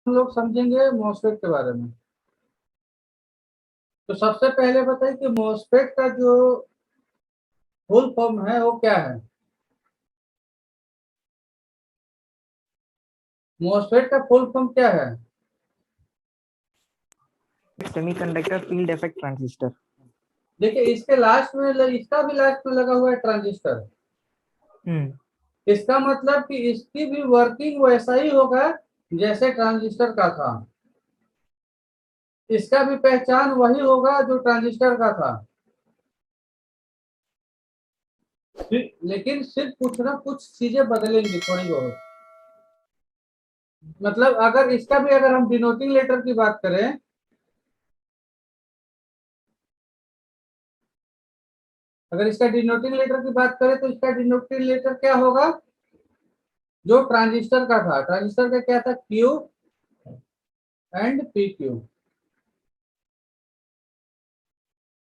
हम लोग समझेंगे मॉसफेट के बारे में। तो सबसे पहले बताइए कि मॉसफेट का जो फुल फॉर्म है वो क्या है। मॉसफेट का फुल फॉर्म क्या है? Semiconductor field effect transistor. देखिए इसके लास्ट में इसका भी लास्ट में लगा हुआ है ट्रांजिस्टर। इसका मतलब कि इसकी भी वर्किंग वैसा ही होगा जैसे ट्रांजिस्टर का था। इसका भी पहचान वही होगा जो ट्रांजिस्टर का था। लेकिन सिर्फ कुछ ना कुछ चीजें बदलेंगी थोड़ी बहुत। मतलब अगर इसका भी अगर हम डिनोटिंग लेटर की बात करें, अगर इसका डिनोटिंग लेटर की बात करें तो इसका डिनोटिंग लेटर क्या होगा? जो ट्रांजिस्टर का था, ट्रांजिस्टर का क्या था? Q and P Q.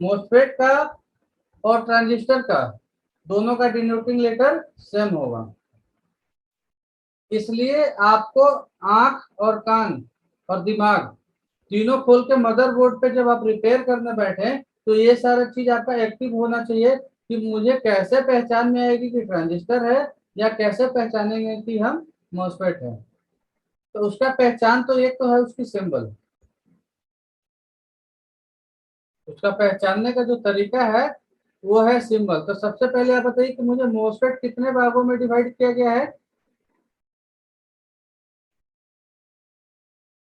MOSFET का और ट्रांजिस्टर का दोनों का डिनोटिंग लेटर सेम होगा। इसलिए आपको आंख और कान और दिमाग तीनों खोल के मदरबोर्ड पे जब आप रिपेयर करने बैठे तो ये सारा चीज आपका एक्टिव होना चाहिए कि मुझे कैसे पहचान में आएगी कि ट्रांजिस्टर है या कैसे पहचानेंगे कि हम मॉसफेट है। तो उसका पहचान तो एक तो है उसकी सिंबल। उसका पहचानने का जो तरीका है वो है सिंबल। तो सबसे पहले आप बताइए कि मुझे मॉसफेट कितने भागों में डिवाइड किया गया है।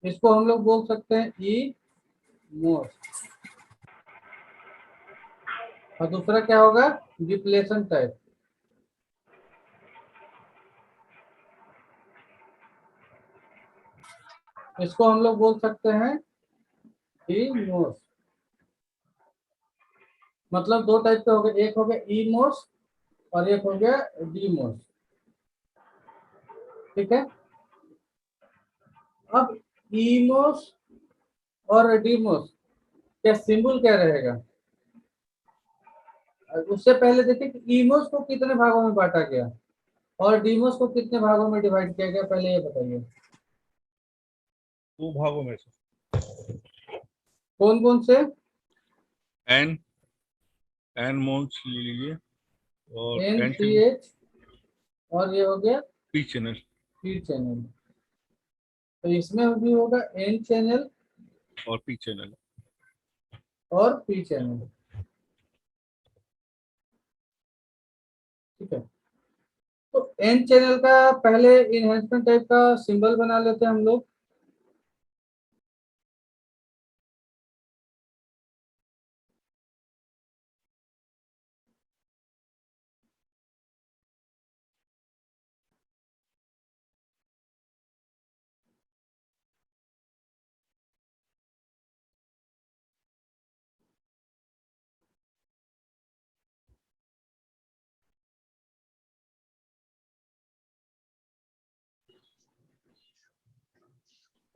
इसको हम लोग बोल सकते हैं ई मोस। और दूसरा क्या होगा? Depletion type. इसको हम लोग बोल सकते हैं ई मोस। मतलब दो टाइप के हो गए, एक हो गया ई मोस और एक हो गया डी मोस। ठीक है। अब ई मोस और डी मोस क्या सिंबल क्या रहेगा? उससे पहले देखिए कि ईमोस को कितने भागों में बांटा गया और डीमोस को कितने भागों में डिवाइड किया गया, पहले ये बताइए। 2 भागों में से। कौन कौन से? एन मोल्स ले लीजिए और एन सी चैनल, एच और ये हो गया पी चैनल पी चैनल। तो इसमें भी होगा एन चैनल और पी चैनल। और पी चैनल। ठीक है। तो एन चैनल का पहले इनहेंसमेंट टाइप का सिंबल बना लेते हैं हम लोग।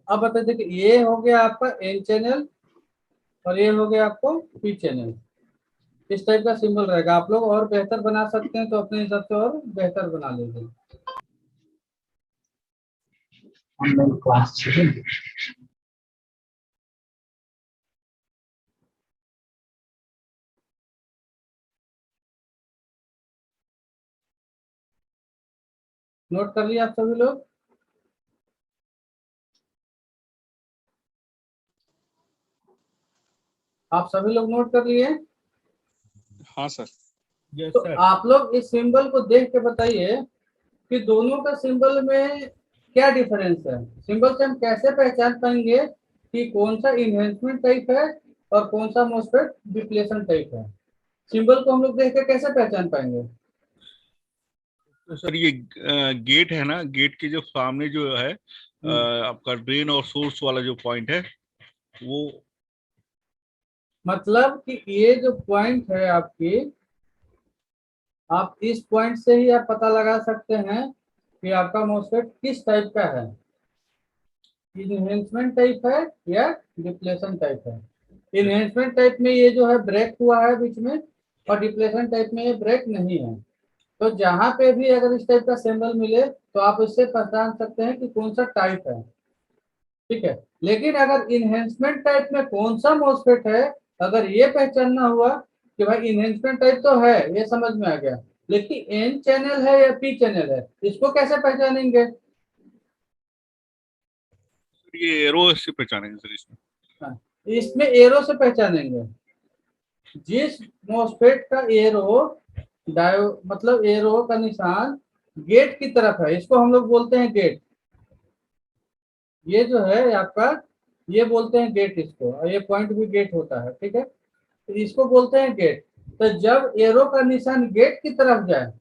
अब बता देखिए ये हो गया आपका एन चैनल और ये हो गया आपको पी चैनल। इस टाइप का सिंबल रहेगा। आप लोग और बेहतर बना सकते हैं तो अपने हिसाब से और बेहतर बना लीजिए। ऑनलाइन क्लास नोट कर लिया आप सभी लोग? आप सभी लोग नोट कर लिए? हाँ सर। यस तो सर। आप लोग इस सिंबल को देख के बताइए कि दोनों का सिंबल में क्या डिफरेंस है। सिंबल से हम कैसे पहचान पाएंगे कि कौन सा इन्हेंसमेंट टाइप है और कौन सा मोस्फेट डिप्लेशन टाइप है। सिंबल को हम लोग देख के कैसे पहचान पाएंगे? तो सर ये गेट है ना, गेट के जो सामने जो है आपका ड्रेन और सोर्स वाला जो पॉइंट है वो। मतलब कि ये जो पॉइंट है आपकी, आप इस पॉइंट से ही आप पता लगा सकते हैं कि आपका मोस्फेट किस टाइप का है, इन्हेंसमेंट टाइप है या डिप्लेशन टाइप है। इन्हेंसमेंट टाइप में ये जो है ब्रेक हुआ है बीच में और डिप्लेशन टाइप में ये ब्रेक नहीं है। तो जहां पे भी अगर इस टाइप का सिंबल मिले तो आप इससे पहचान सकते हैं कि कौन सा टाइप है। ठीक है। लेकिन अगर इनहेंसमेंट टाइप में कौन सा मॉसफेट है, अगर ये पहचानना हुआ कि भाई इनहेंसमेंट टाइप तो है, ये समझ में आ गया, लेकिन एन चैनल है या पी चैनल है, इसको कैसे पहचानेंगे? ये एरो से पहचानेंगे सर इसमें। हाँ, इसमें एरो से पहचानेंगे। जिस मॉसफेट का एरो मतलब एरो का निशान गेट की तरफ है, इसको हम लोग बोलते हैं गेट। ये जो है आपका, ये बोलते हैं गेट इसको, और ये पॉइंट भी गेट होता है, ठीक है, तो इसको बोलते हैं गेट। तो जब एरो का निशान गेट की तरफ जाए,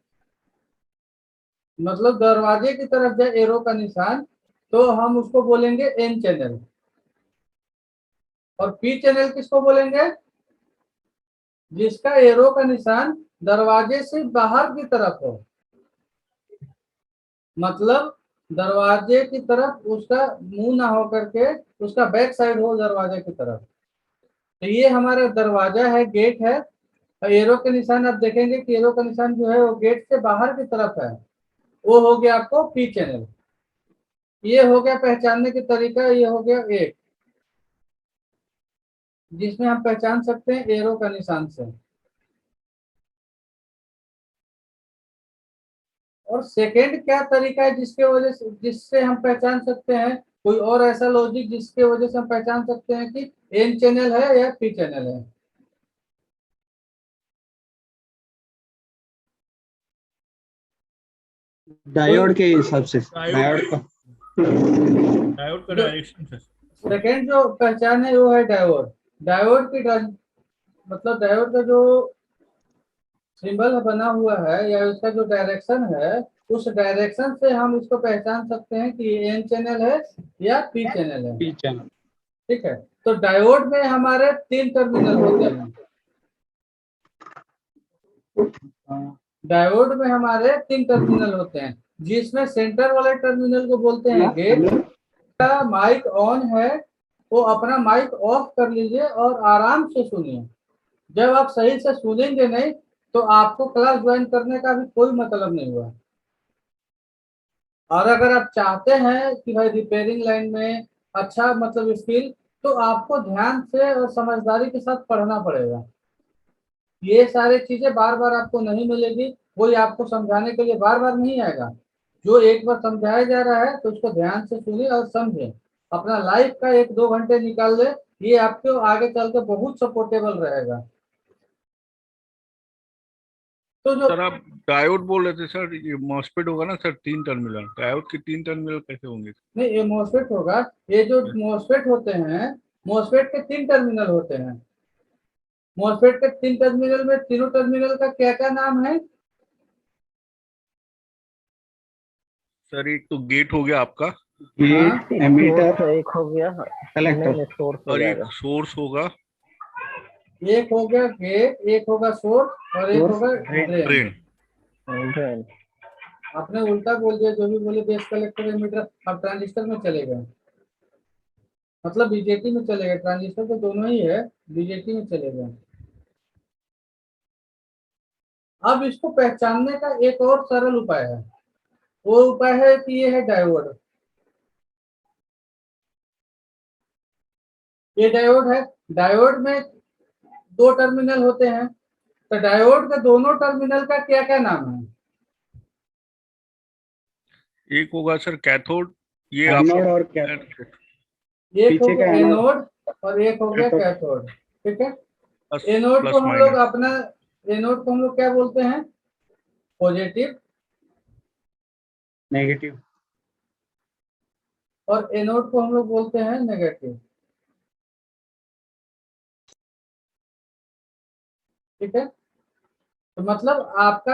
मतलब दरवाजे की तरफ जाए एरो का निशान, तो हम उसको बोलेंगे एन चैनल। और पी चैनल किसको बोलेंगे? जिसका एरो का निशान दरवाजे से बाहर की तरफ हो, मतलब दरवाजे की तरफ उसका मुंह ना हो करके उसका बैक साइड हो दरवाजे की तरफ। तो ये हमारा दरवाजा है, गेट है। और एरो के निशान आप देखेंगे कि एरो का निशान जो है वो गेट से बाहर की तरफ है, वो हो गया आपको पी चैनल। ये हो गया पहचानने के तरीका, ये हो गया एक, जिसमें हम पहचान सकते हैं एरो का निशान से। और सेकंड क्या तरीका है जिसके वजह से, जिससे हम पहचान सकते हैं, कोई और ऐसा लॉजिक जिसके वजह से हम पहचान सकते हैं कि एन चैनल है या पी चैनल है? डायोड के हिसाब से, डायोड का डायोड का जो डायरेक्शन सर। सेकंड जो पहचान है वो है डायोड। डायोड की मतलब डायोड का जो सिंबल बना हुआ है या उसका जो डायरेक्शन है, उस डायरेक्शन से हम इसको पहचान सकते हैं कि ये एन चैनल है या पी चैनल है। P channel. ठीक है। तो डायोड में हमारे 3 टर्मिनल होते हैं। डायोड में हमारे 3 टर्मिनल होते हैं, जिसमें सेंटर वाले टर्मिनल को बोलते हैं गेट। का माइक ऑन है, तो अपना माइक ऑफ कर लीजिए और आराम से सुनिए। जब आप सही से सुनेंगे नहीं तो आपको क्लास ज्वाइन करने का भी कोई मतलब नहीं हुआ। और अगर आप चाहते हैं कि भाई रिपेयरिंग लाइन में अच्छा मतलब स्किल, तो आपको ध्यान से और समझदारी के साथ पढ़ना पड़ेगा। ये सारी चीजें बार बार आपको नहीं मिलेगी, कोई आपको समझाने के लिए बार बार नहीं आएगा। जो एक बार समझाया जा रहा है तो उसको ध्यान से सुनिए और समझें। अपना लाइफ का 1-2 घंटे निकाल ले, ये आपको आगे चल के बहुत सपोर्टेबल रहेगा। तो जो सर आप डायोड बोल रहे थे सर, ये मॉसफेट होगा ना सर 3 टर्मिनल, डायोड के 3 टर्मिनल कैसे होंगे? नहीं, ये मॉसफेट होगा। ये जो मॉसफेट होते हैं, मॉसफेट के 3 टर्मिनल होते हैं। मॉसफेट के 3 टर्मिनल में तीनों टर्मिनल का क्या क्या नाम है? सर एक तो गेट हो गया आपका, गेट, एमीटर, एक हो गया, कलेक्टर सोर्स हो और एक जाएगा। सोर्स होगा, एक हो गया गेट, एक होगा सोर्स और एक होगा ड्रेन। ड्रेन। ड्रेन। आपने उल्टा बोल दिया, जो भी बोले बेस कलेक्टर एमीटर, अब ट्रांजिस्टर में चले गए, मतलब बीजेटी में चले गए। ट्रांजिस्टर तो दोनों ही है, बीजेटी में चले गए। अब इसको पहचानने का एक और सरल उपाय है। वो उपाय है कि ये है डायोड। ये डायोड है। डायोड में 2 टर्मिनल होते हैं। तो डायोड के दोनों टर्मिनल का क्या क्या नाम है? एक होगा सर कैथोड, ये एनोड आपका और कैथोड। एक हो पीछे गया का एनोड, एनोड और एक हो गया कैथोड। कैथोड। ठीक है। प्लस एनोड को प्लस हम लोग माइनस। अपना, एनोड को हम लोग क्या बोलते हैं? पॉजिटिव। नेगेटिव। और एनोड को हम लोग बोलते हैं नेगेटिव। ठीक है। तो मतलब आपका,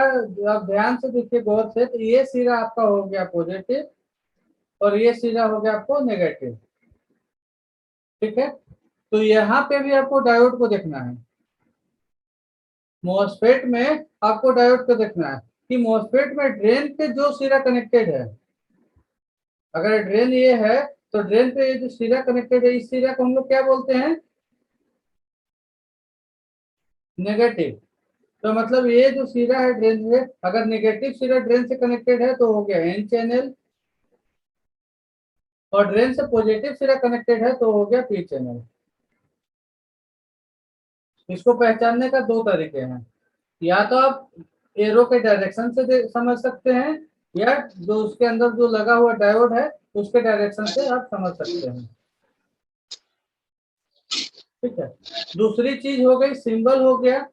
आप ध्यान से देखिए गौर से, तो ये सिरा आपका हो गया पॉजिटिव और ये सिरा हो गया आपको नेगेटिव। ठीक है। तो यहाँ पे भी आपको डायोड को देखना है। मॉसफेट में आपको डायोड को देखना है कि मॉसफेट में ड्रेन पे जो सिरा कनेक्टेड है, अगर ड्रेन ये है तो ड्रेन पे ये जो सिरा कनेक्टेड है, इस सिरा को हम लोग क्या बोलते हैं? नेगेटिव। तो मतलब ये जो सिरा है ड्रेन से, अगर नेगेटिव सिरा ड्रेन से कनेक्टेड है तो हो गया एन चैनल। और ड्रेन से पॉजिटिव सिरा कनेक्टेड है तो हो गया पी चैनल। इसको पहचानने का दो तरीके हैं, या तो आप एरो के डायरेक्शन से समझ सकते हैं, या जो उसके अंदर जो लगा हुआ डायोड है उसके डायरेक्शन से आप समझ सकते हैं। ठीक है, दूसरी चीज हो गई सिंबल हो गया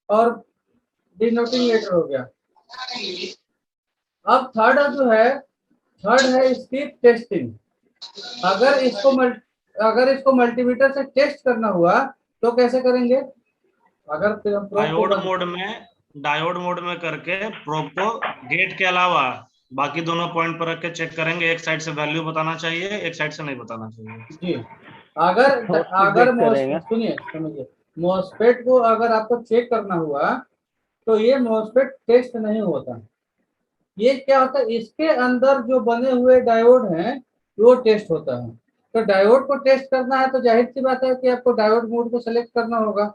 और डिनोटिंग लेटर हो गया। अब थर्ड जो है, थर्ड है इसकी टेस्टिंग। अगर इसको मल्टीमीटर से टेस्ट करना हुआ तो कैसे करेंगे? अगर डायोड मोड में करके प्रोब को गेट के अलावा बाकी दोनों पॉइंट पर रख के चेक करेंगे। एक साइड से वैल्यू बताना चाहिए, एक साइड से नहीं बताना चाहिए जी। अगर सुनिए समझिए, मॉस्फेट को अगर आपको चेक करना हुआ तो ये मॉस्फेट टेस्ट नहीं होता। ये क्या होता है, इसके अंदर जो बने हुए डायोड हैं वो टेस्ट होता है। तो डायोड को टेस्ट करना है तो जाहिर सी बात है कि आपको डायोड मोड को सिलेक्ट करना होगा।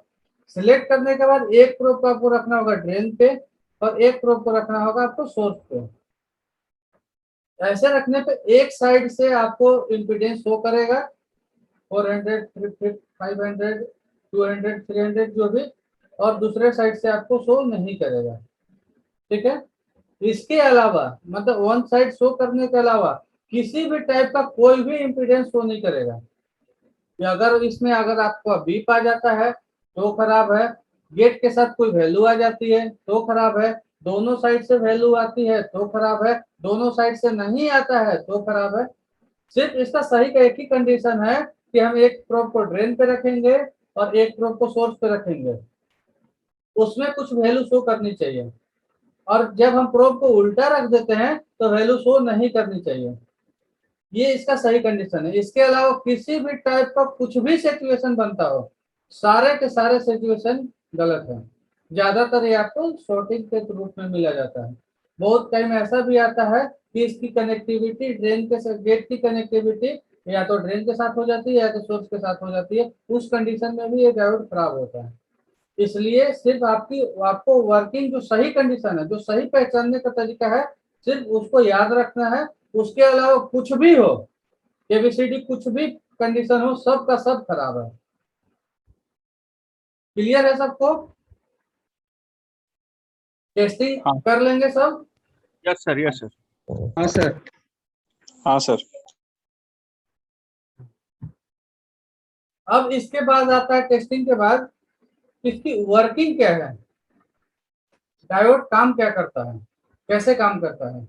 सिलेक्ट करने के बाद एक प्रोब को आपको रखना होगा ड्रेन पे और एक प्रोब को रखना होगा आपको सोर्स पे। ऐसे रखने पे एक साइड से आपको इम्पीडेंस शो करेगा 400, 500, 200, 300 जो भी, और दूसरे साइड से आपको शो नहीं करेगा। ठीक है, इसके अलावा मतलब वन साइड शो करने के अलावा किसी भी टाइप का कोई भी इम्पीडेंस शो नहीं करेगा। अगर इसमें अगर आपको बीप आ जाता है तो खराब है, गेट के साथ कोई वैल्यू आ जाती है तो खराब है, दोनों साइड से वैल्यू आती है तो खराब है, दोनों साइड से नहीं आता है तो खराब है। सिर्फ इसका सही का एक ही कंडीशन है कि हम एक प्रोब को ड्रेन पे रखेंगे और एक प्रोब को सोर्स पे रखेंगे, उसमें कुछ वैल्यू शो करनी चाहिए। और जब हम प्रोब को उल्टा रख देते हैं तो वैल्यू शो नहीं करनी चाहिए। ये इसका सही कंडीशन है। इसके अलावा किसी भी टाइप का कुछ भी सिचुएशन बनता हो, सारे के सारे सिचुएशन गलत है। ज्यादातर ये आपको शॉर्टिंग के रूप में मिला जाता है। बहुत टाइम ऐसा भी आता है कि इसकी कनेक्टिविटी ड्रेन के साथ, गेट की कनेक्टिविटी या तो ड्रेन के साथ हो जाती है या तो सोर्स के साथ हो जाती है। उस कंडीशन में भी ये डायोड खराब होता है। इसलिए सिर्फ आपको वर्किंग जो सही कंडीशन है, जो सही पहचानने का तरीका है, सिर्फ उसको याद रखना है। उसके अलावा कुछ भी हो, एबीसीडी कुछ भी कंडीशन हो, सब का सब खराब है। क्लियर है सबको? टेस्टिंग हाँ। कर लेंगे सब? Yes sir, yes sir. हाँ सर। हाँ सर। अब इसके बाद आता है टेस्टिंग के बाद इसकी वर्किंग क्या है, डायोड काम क्या करता है, कैसे काम करता है।